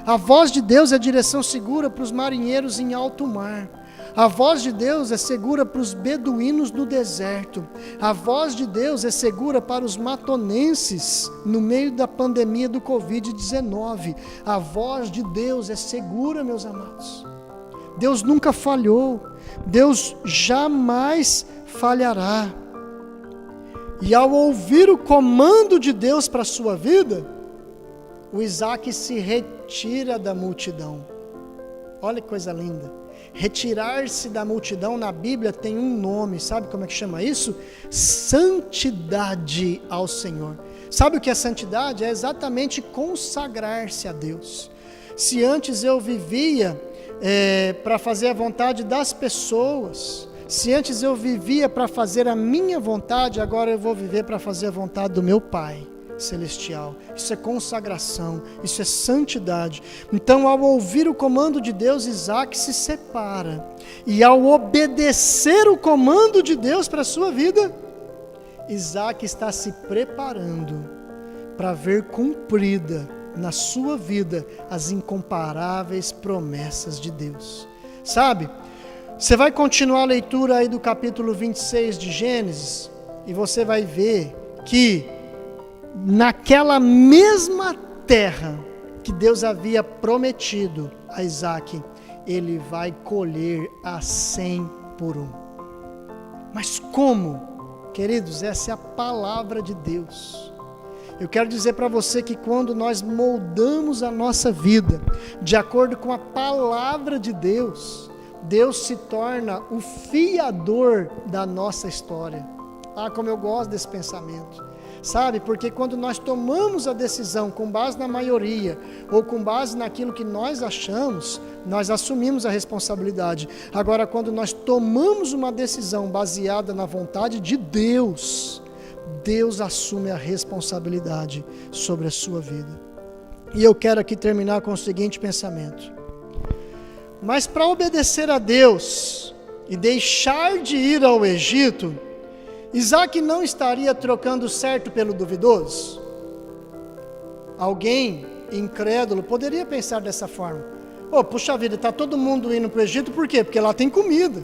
A voz de Deus é direção segura para os marinheiros em alto mar. A voz de Deus é segura para os beduínos no deserto. A voz de Deus é segura para os matonenses no meio da pandemia do Covid-19. A voz de Deus é segura, meus amados. Deus nunca falhou. Deus jamais falhará. E ao ouvir o comando de Deus para a sua vida, o Isaac se retira da multidão. Olha que coisa linda. Retirar-se da multidão na Bíblia tem um nome, sabe como é que chama isso? Santidade ao Senhor. Sabe o que é santidade? É exatamente consagrar-se a Deus. Se antes eu vivia para fazer a vontade das pessoas, se antes eu vivia para fazer a minha vontade, agora eu vou viver para fazer a vontade do meu Pai celestial. Isso é consagração, isso é santidade. Então, ao ouvir o comando de Deus, Isaac se separa, e ao obedecer o comando de Deus para a sua vida, Isaac está se preparando para ver cumprida na sua vida as incomparáveis promessas de Deus. Sabe, você vai continuar a leitura aí do capítulo 26 de Gênesis, e você vai ver que naquela mesma terra que Deus havia prometido a Isaac, ele vai colher a 100 por 1. Mas como? Queridos, essa é a palavra de Deus. Eu quero dizer para você que quando nós moldamos a nossa vida de acordo com a palavra de Deus, Deus se torna o fiador da nossa história. Ah, como eu gosto desse pensamento. Sabe, porque quando nós tomamos a decisão com base na maioria, ou com base naquilo que nós achamos, nós assumimos a responsabilidade. Agora, quando nós tomamos uma decisão baseada na vontade de Deus, Deus assume a responsabilidade sobre a sua vida. E eu quero aqui terminar com o seguinte pensamento. Mas para obedecer a Deus e deixar de ir ao Egito, Isaac não estaria trocando o certo pelo duvidoso? Alguém incrédulo poderia pensar dessa forma. Puxa vida, está todo mundo indo para o Egito, por quê? Porque lá tem comida.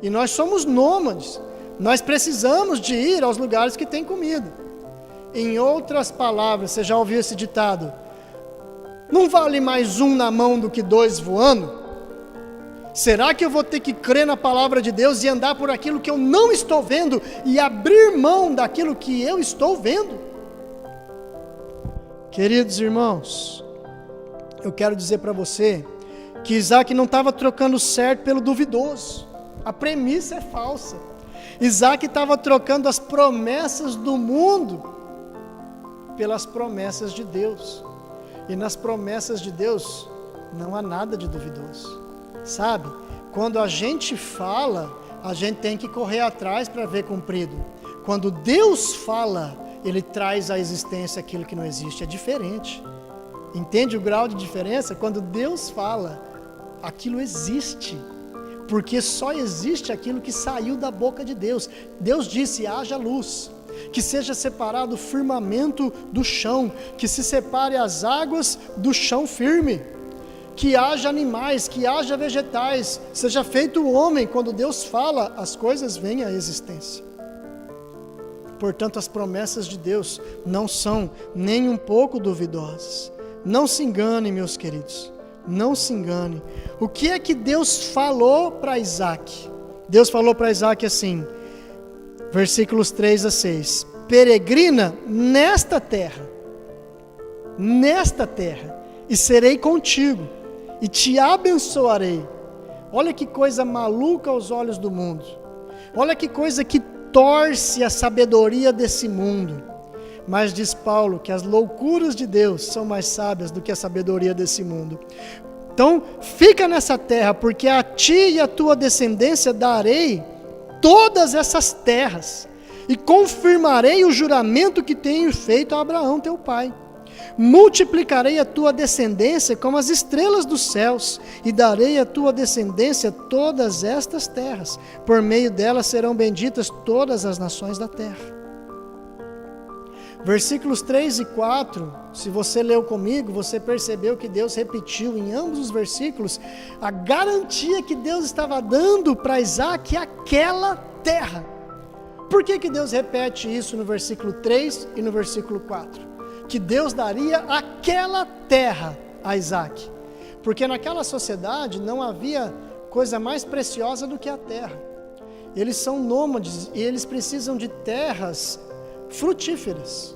E nós somos nômades. Nós precisamos de ir aos lugares que tem comida. Em outras palavras, você já ouviu esse ditado? Não vale mais um na mão do que dois voando? Será que eu vou ter que crer na palavra de Deus e andar por aquilo que eu não estou vendo e abrir mão daquilo que eu estou vendo? Queridos irmãos, eu quero dizer para você que Isaac não estava trocando certo pelo duvidoso. A premissa é falsa. Isaac estava trocando as promessas do mundo pelas promessas de Deus. E nas promessas de Deus não há nada de duvidoso. Sabe? Quando a gente fala, a gente tem que correr atrás para ver cumprido. Quando Deus fala, Ele traz à existência aquilo que não existe. É diferente. Entende o grau de diferença? Quando Deus fala, aquilo existe. Porque só existe aquilo que saiu da boca de Deus. Deus disse: haja luz. Que seja separado o firmamento do chão. Que se separe as águas do chão firme. Que haja animais, que haja vegetais. Seja feito o homem. Quando Deus fala, as coisas vêm à existência. Portanto, as promessas de Deus não são nem um pouco duvidosas. Não se engane, meus queridos. Não se engane. O que é que Deus falou para Isaac? Deus falou para Isaac assim, versículos 3 a 6. Peregrina nesta terra, e serei contigo, e te abençoarei. Olha que coisa maluca aos olhos do mundo. Olha que coisa que torce a sabedoria desse mundo. Mas diz Paulo que as loucuras de Deus são mais sábias do que a sabedoria desse mundo. Então, fica nessa terra, porque a ti e a tua descendência darei todas essas terras, e confirmarei o juramento que tenho feito a Abraão teu pai. Multiplicarei a tua descendência como as estrelas dos céus, e darei à tua descendência todas estas terras. Por meio delas serão benditas todas as nações da terra. Versículos 3 e 4, se você leu comigo, você percebeu que Deus repetiu em ambos os versículos a garantia que Deus estava dando para Isaac aquela terra. Por que Deus repete isso no versículo 3 e no versículo 4? Que Deus daria aquela terra a Isaac. Porque naquela sociedade não havia coisa mais preciosa do que a terra. Eles são nômades e eles precisam de terras frutíferas,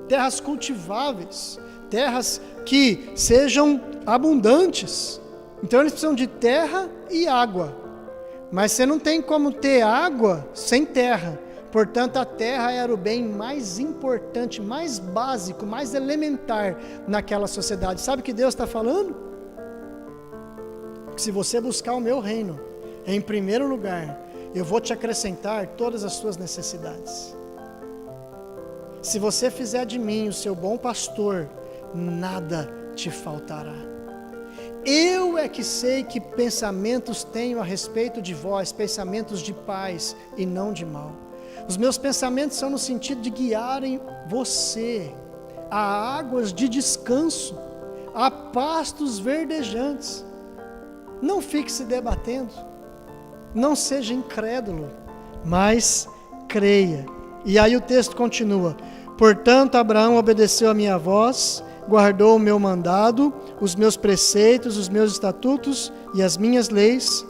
terras cultiváveis, terras que sejam abundantes. Então eles precisam de terra e água. Mas você não tem como ter água sem terra. Portanto, a terra era o bem mais importante, mais básico, mais elementar naquela sociedade. Sabe o que Deus está falando? Que se você buscar o meu reino, em primeiro lugar, eu vou te acrescentar todas as suas necessidades. Se você fizer de mim o seu bom pastor, nada te faltará. Eu é que sei que pensamentos tenho a respeito de vós, pensamentos de paz e não de mal. Os meus pensamentos são no sentido de guiarem você a águas de descanso, a pastos verdejantes. Não fique se debatendo, não seja incrédulo, mas creia. E aí o texto continua: portanto, Abraão obedeceu a minha voz, guardou o meu mandado, os meus preceitos, os meus estatutos e as minhas leis.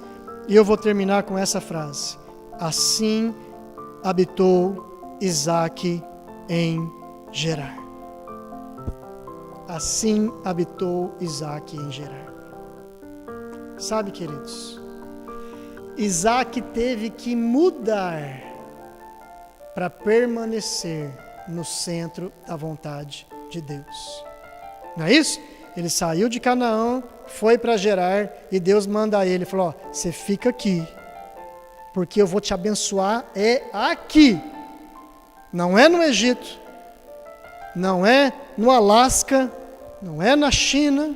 E eu vou terminar com essa frase: assim habitou Isaque em Gerar. Assim habitou Isaque em Gerar. Sabe, queridos, Isaque teve que mudar para permanecer no centro da vontade de Deus. Não é isso? Ele saiu de Canaã, foi para Gerar, e Deus manda a ele, falou: ó, você fica aqui, porque eu vou te abençoar aqui. Não é no Egito, não é no Alasca, não é na China,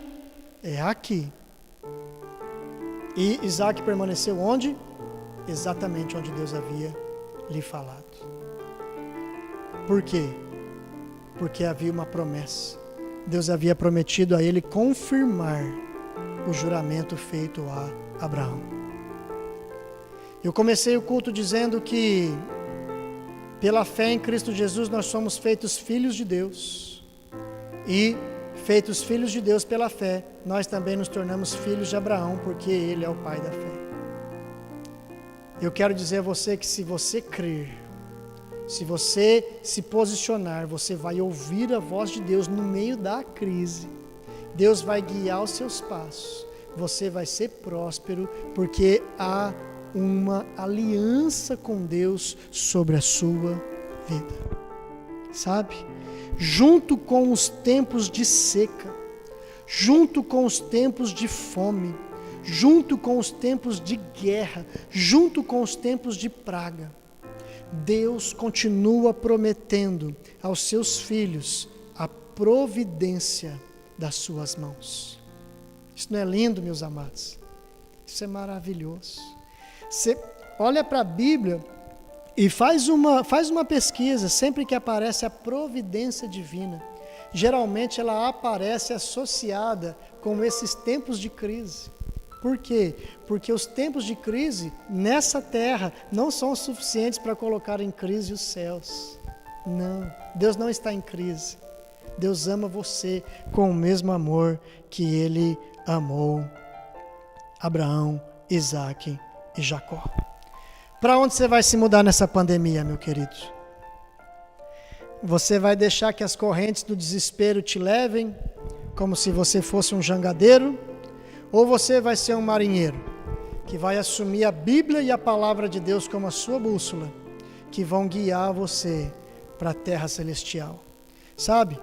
é aqui. E Isaque permaneceu onde? Exatamente onde Deus havia lhe falado. Por quê? Porque havia uma promessa. Deus havia prometido a ele confirmar o juramento feito a Abraão. Eu comecei o culto dizendo que pela fé em Cristo Jesus nós somos feitos filhos de Deus. E feitos filhos de Deus pela fé, nós também nos tornamos filhos de Abraão, porque ele é o pai da fé. Eu quero dizer a você que se você crer, se você se posicionar, você vai ouvir a voz de Deus no meio da crise. Deus vai guiar os seus passos. Você vai ser próspero, porque há uma aliança com Deus sobre a sua vida. Sabe? Junto com os tempos de seca, junto com os tempos de fome, junto com os tempos de guerra, junto com os tempos de praga, Deus continua prometendo aos seus filhos a providência das suas mãos. Isso não é lindo, meus amados? Isso é maravilhoso. Você olha para a Bíblia e faz uma pesquisa, sempre que aparece a providência divina, geralmente ela aparece associada com esses tempos de crise. Por quê? Porque os tempos de crise nessa terra não são suficientes para colocar em crise os céus. Não, Deus não está em crise. Deus ama você com o mesmo amor que Ele amou Abraão, Isaque e Jacó. Para onde você vai se mudar nessa pandemia, meu querido? Você vai deixar que as correntes do desespero te levem, como se você fosse um jangadeiro? Ou você vai ser um marinheiro, que vai assumir a Bíblia e a palavra de Deus como a sua bússola, que vão guiar você para a terra celestial? Sabe,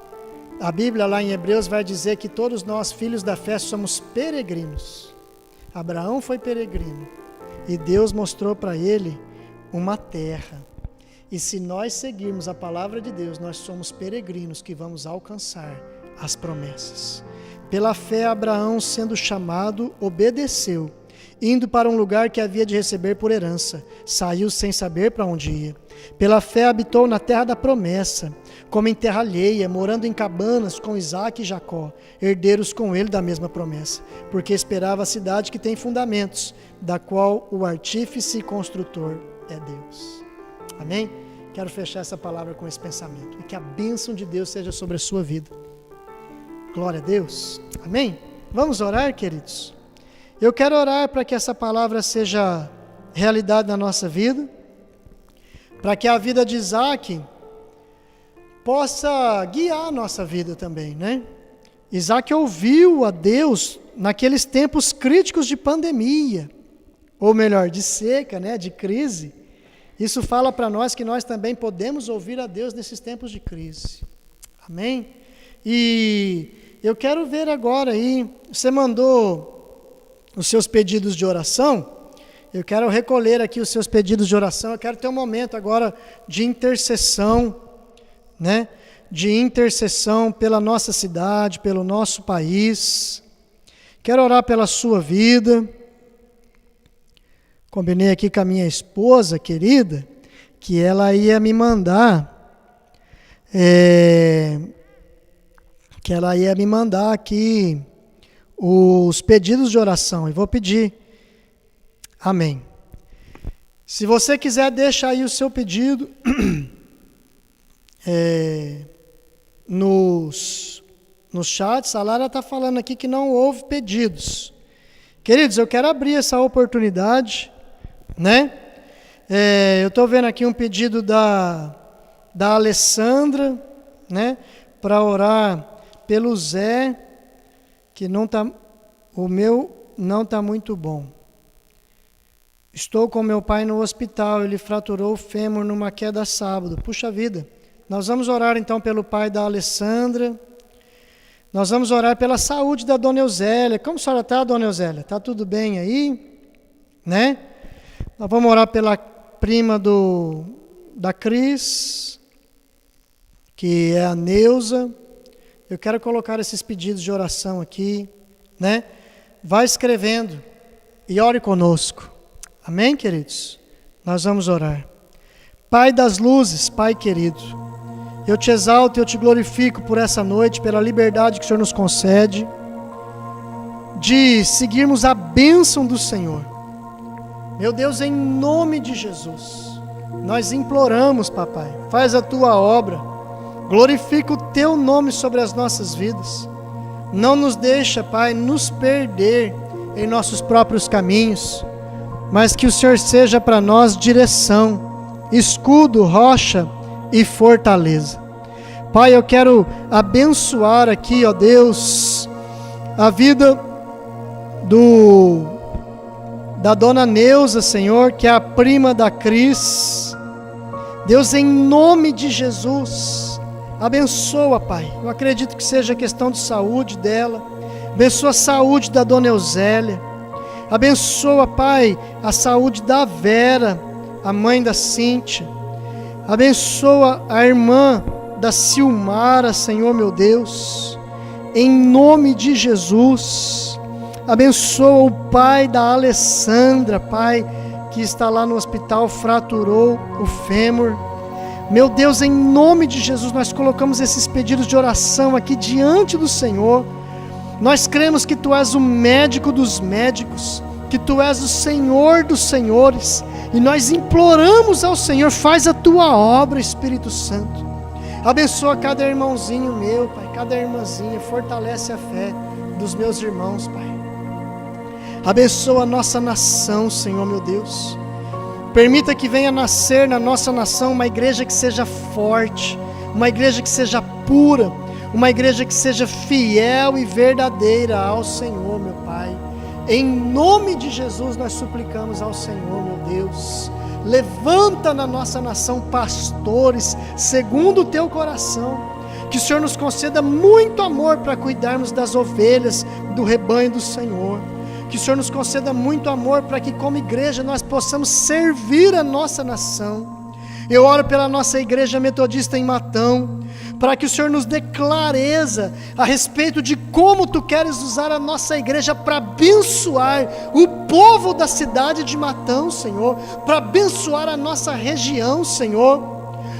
a Bíblia lá em Hebreus vai dizer que todos nós, filhos da fé, somos peregrinos. Abraão foi peregrino, e Deus mostrou para ele uma terra. E se nós seguirmos a palavra de Deus, nós somos peregrinos que vamos alcançar as promessas. Pela fé, Abraão, sendo chamado, obedeceu, indo para um lugar que havia de receber por herança. Saiu sem saber para onde ia. Pela fé, habitou na terra da promessa, como em terra alheia, morando em cabanas com Isaque e Jacó, herdeiros com ele da mesma promessa, porque esperava a cidade que tem fundamentos, da qual o artífice e construtor é Deus. Amém? Quero fechar essa palavra com esse pensamento, e que a bênção de Deus seja sobre a sua vida. Glória a Deus. Amém? Vamos orar, queridos? Eu quero orar para que essa palavra seja realidade na nossa vida, para que a vida de Isaque possa guiar a nossa vida também, né? Isaque ouviu a Deus naqueles tempos críticos de pandemia, ou melhor, de seca, né? De crise. Isso fala para nós que nós também podemos ouvir a Deus nesses tempos de crise. Amém? E eu quero ver agora aí, você mandou os seus pedidos de oração, eu quero recolher aqui os seus pedidos de oração, eu quero ter um momento agora de intercessão, né? De intercessão pela nossa cidade, pelo nosso país. Quero orar pela sua vida. Combinei aqui com a minha esposa querida, que ela ia me mandar, aqui os pedidos de oração, e vou pedir. Amém. Se você quiser, deixa aí o seu pedido nos chats. A Lara está falando aqui que não houve pedidos. Queridos, eu quero abrir essa oportunidade, né? Eu estou vendo aqui um pedido da Alessandra, né? Para orar pelo Zé, que o meu não está muito bom. Estou com meu pai no hospital, ele fraturou o fêmur numa queda sábado. Puxa vida. Nós vamos orar então pelo pai da Alessandra. Nós vamos orar pela saúde da dona Euzélia. Como a senhora está, dona Euzélia? Está tudo bem aí? Né? Nós vamos orar pela prima da Cris, que é a Neuza. Eu quero colocar esses pedidos de oração aqui, né? Vai escrevendo e ore conosco. Amém, queridos? Nós vamos orar. Pai das luzes, Pai querido, eu te exalto e eu te glorifico por essa noite, pela liberdade que o Senhor nos concede de seguirmos a bênção do Senhor. Meu Deus, em nome de Jesus, nós imploramos, papai, faz a tua obra, glorifica o teu nome sobre as nossas vidas. Não nos deixa, Pai, nos perder em nossos próprios caminhos, mas que o Senhor seja para nós direção, escudo, rocha e fortaleza. Pai, eu quero abençoar aqui, ó Deus, a vida da dona Neuza, Senhor, que é a prima da Cris. Deus, em nome de Jesus, abençoa, Pai. Eu acredito que seja questão de saúde dela. Abençoa a saúde da dona Euzélia. Abençoa, Pai, a saúde da Vera, a mãe da Cíntia. Abençoa a irmã da Silmara, Senhor meu Deus. Em nome de Jesus. Abençoa o pai da Alessandra, Pai, que está lá no hospital, fraturou o fêmur. Meu Deus, em nome de Jesus, nós colocamos esses pedidos de oração aqui diante do Senhor. Nós cremos que Tu és o médico dos médicos, que Tu és o Senhor dos senhores, e nós imploramos ao Senhor, faz a Tua obra, Espírito Santo. Abençoa cada irmãozinho meu, Pai, cada irmãzinha, fortalece a fé dos meus irmãos, Pai. Abençoa a nossa nação, Senhor meu Deus. Permita que venha nascer na nossa nação uma igreja que seja forte, uma igreja que seja pura, uma igreja que seja fiel e verdadeira ao Senhor, meu Pai. Em nome de Jesus nós suplicamos ao Senhor, meu Deus. Levanta na nossa nação pastores segundo o Teu coração. Que o Senhor nos conceda muito amor para cuidarmos das ovelhas do rebanho do Senhor. Que o Senhor nos conceda muito amor para que como igreja nós possamos servir a nossa nação. Eu oro pela nossa igreja metodista em Matão, para que o Senhor nos dê clareza a respeito de como Tu queres usar a nossa igreja para abençoar o povo da cidade de Matão, Senhor, para abençoar a nossa região, Senhor.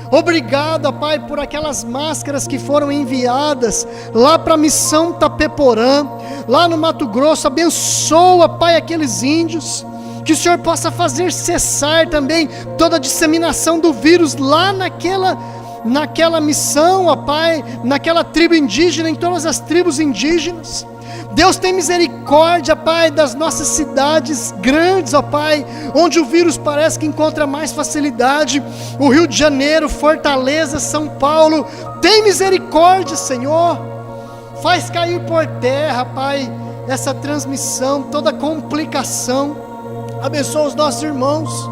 Obrigado, Pai, por aquelas máscaras que foram enviadas lá para a missão Tapeporã, lá no Mato Grosso. Abençoa, Pai, aqueles índios. Que o Senhor possa fazer cessar também toda a disseminação do vírus lá naquela missão, ó Pai, naquela tribo indígena, em todas as tribos indígenas. Deus, tem misericórdia, Pai, das nossas cidades grandes, ó Pai, onde o vírus parece que encontra mais facilidade. O Rio de Janeiro, Fortaleza, São Paulo. Tem misericórdia, Senhor. Faz cair por terra, Pai, essa transmissão, toda complicação. Abençoa os nossos irmãos.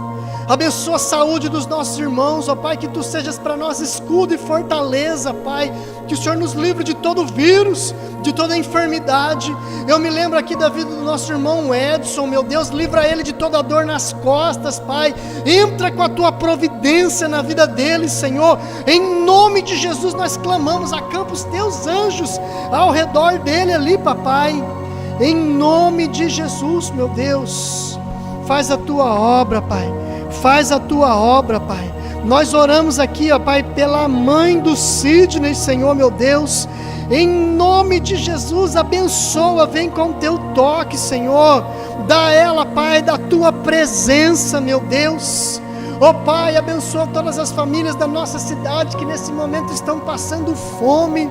Abençoa a saúde dos nossos irmãos, ó Pai, que Tu sejas para nós escudo e fortaleza, Pai, que o Senhor nos livre de todo vírus, de toda enfermidade. Eu me lembro aqui da vida do nosso irmão Edson, meu Deus, livra ele de toda dor nas costas, Pai, entra com a Tua providência na vida dele, Senhor, em nome de Jesus nós clamamos, acampa os Teus anjos ao redor dele ali, Papai, em nome de Jesus, meu Deus, faz a Tua obra, Pai. Faz a Tua obra, Pai. Nós oramos aqui, ó Pai, pela mãe do Sidney, Senhor, meu Deus. Em nome de Jesus, abençoa, vem com Teu toque, Senhor. Dá a ela, Pai, da Tua presença, meu Deus. Ó Pai, abençoa todas as famílias da nossa cidade que nesse momento estão passando fome.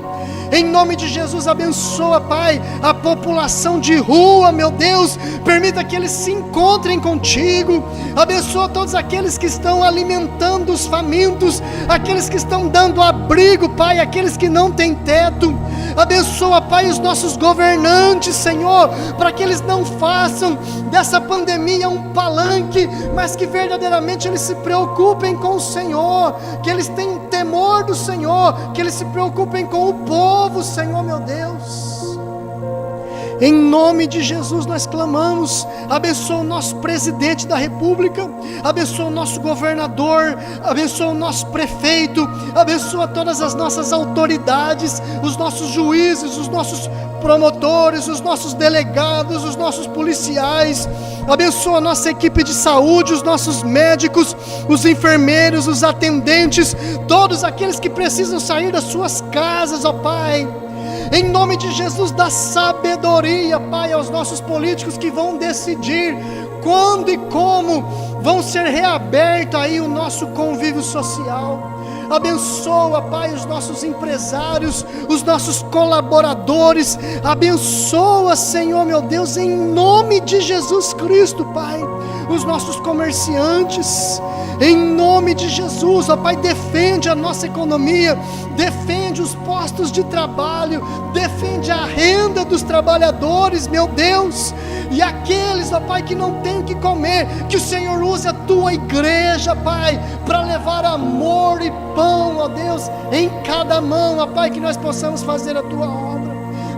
Em nome de Jesus, abençoa, Pai, a população de rua, meu Deus. Permita que eles se encontrem contigo. Abençoa todos aqueles que estão alimentando os famintos, aqueles que estão dando abrigo, Pai, aqueles que não têm teto. Abençoa, Pai, os nossos governantes, Senhor, para que eles não façam dessa pandemia um palanque, mas que verdadeiramente eles se preocupem com o Senhor, que eles tenham temor do Senhor, que eles se preocupem com o povo, Senhor, meu Deus. Em nome de Jesus nós clamamos. Abençoa o nosso presidente da república, abençoa o nosso governador, abençoa o nosso prefeito, abençoa todas as nossas autoridades, os nossos juízes, os nossos promotores, os nossos delegados, os nossos policiais. Abençoa a nossa equipe de saúde, os nossos médicos, os enfermeiros, os atendentes, todos aqueles que precisam sair das suas casas, ó Pai. Em nome de Jesus, dá sabedoria, Pai, aos nossos políticos que vão decidir quando e como vão ser reaberto aí o nosso convívio social. Abençoa, Pai, os nossos empresários, os nossos colaboradores. Abençoa, Senhor, meu Deus, em nome de Jesus Cristo, Pai, os nossos comerciantes. Em nome de Jesus, ó Pai, defende a nossa economia, defende os postos de trabalho, defende a renda dos trabalhadores, meu Deus, e aqueles, ó Pai, que não têm o que comer, que o Senhor use a tua igreja, Pai, para levar amor e pão, ó Deus, em cada mão, ó Pai, que nós possamos fazer a tua obra,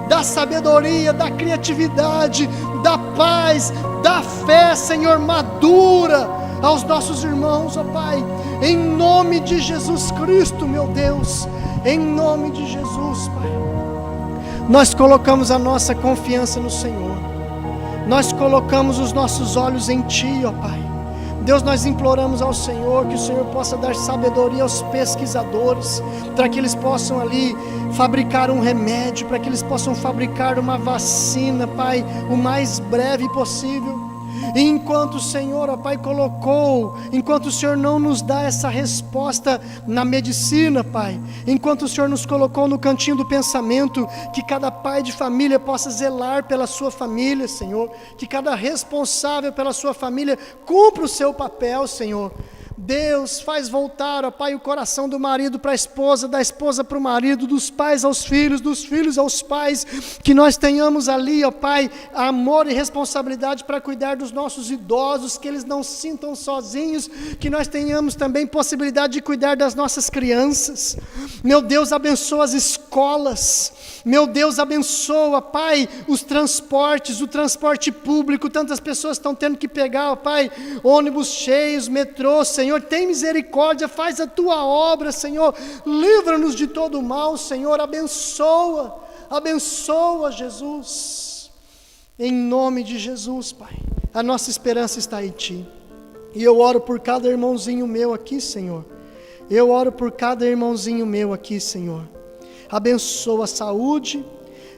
da sabedoria, da criatividade, da paz, da fé, Senhor, madura aos nossos irmãos, ó Pai, em nome de Jesus Cristo, meu Deus, em nome de Jesus, Pai, nós colocamos a nossa confiança no Senhor, nós colocamos os nossos olhos em Ti, ó Pai. Deus, nós imploramos ao Senhor que o Senhor possa dar sabedoria aos pesquisadores, para que eles possam ali fabricar um remédio, para que eles possam fabricar uma vacina, Pai, o mais breve possível. E enquanto o Senhor, ó Pai, enquanto o Senhor não nos dá essa resposta na medicina, Pai, enquanto o Senhor nos colocou no cantinho do pensamento, que cada pai de família possa zelar pela sua família, Senhor, que cada responsável pela sua família cumpra o seu papel, Senhor. Deus, faz voltar, ó Pai, o coração do marido para a esposa, da esposa para o marido, dos pais aos filhos, dos filhos aos pais, que nós tenhamos ali, ó Pai, amor e responsabilidade para cuidar dos nossos idosos, que eles não se sintam sozinhos, que nós tenhamos também possibilidade de cuidar das nossas crianças. Meu Deus, abençoa as escolas, meu Deus, abençoa, Pai, os transportes, o transporte público, tantas pessoas estão tendo que pegar, ó Pai, ônibus cheios, metrô, Senhor, tem misericórdia, faz a Tua obra, Senhor, livra-nos de todo o mal, Senhor, abençoa, Jesus, em nome de Jesus, Pai, a nossa esperança está em Ti, e eu oro por cada irmãozinho meu aqui, Senhor, Senhor, abençoa a saúde,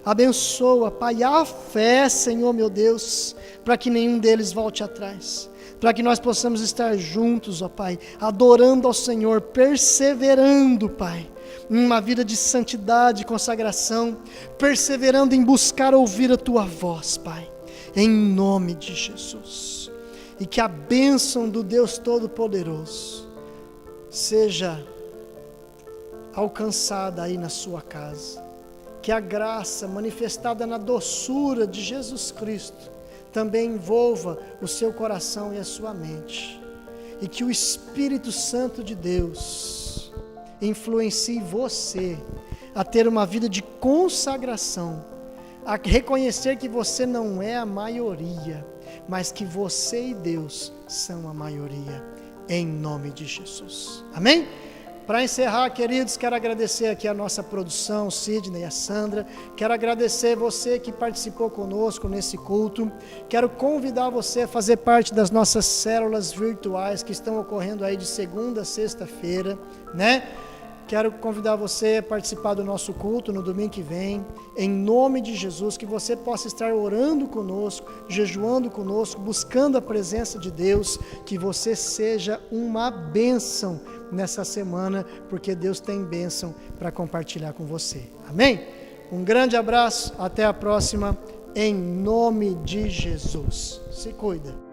abençoa, Pai, a fé, Senhor, meu Deus, para que nenhum deles volte atrás, para que nós possamos estar juntos, ó Pai, adorando ao Senhor, perseverando, Pai, em uma vida de santidade e consagração, perseverando em buscar ouvir a Tua voz, Pai, em nome de Jesus, e que a bênção do Deus Todo-Poderoso seja alcançada aí na sua casa, que a graça manifestada na doçura de Jesus Cristo também envolva o seu coração e a sua mente, e que o Espírito Santo de Deus influencie você a ter uma vida de consagração, a reconhecer que você não é a maioria, mas que você e Deus são a maioria, em nome de Jesus, amém? Para encerrar, queridos, quero agradecer aqui a nossa produção, o Sidney e a Sandra. Quero agradecer você que participou conosco nesse culto. Quero convidar você a fazer parte das nossas células virtuais que estão ocorrendo aí de segunda a sexta-feira, né? Quero convidar você a participar do nosso culto no domingo que vem, em nome de Jesus, que você possa estar orando conosco, jejuando conosco, buscando a presença de Deus, que você seja uma bênção nessa semana, porque Deus tem bênção para compartilhar com você. Amém? Um grande abraço, até a próxima, em nome de Jesus. Se cuida.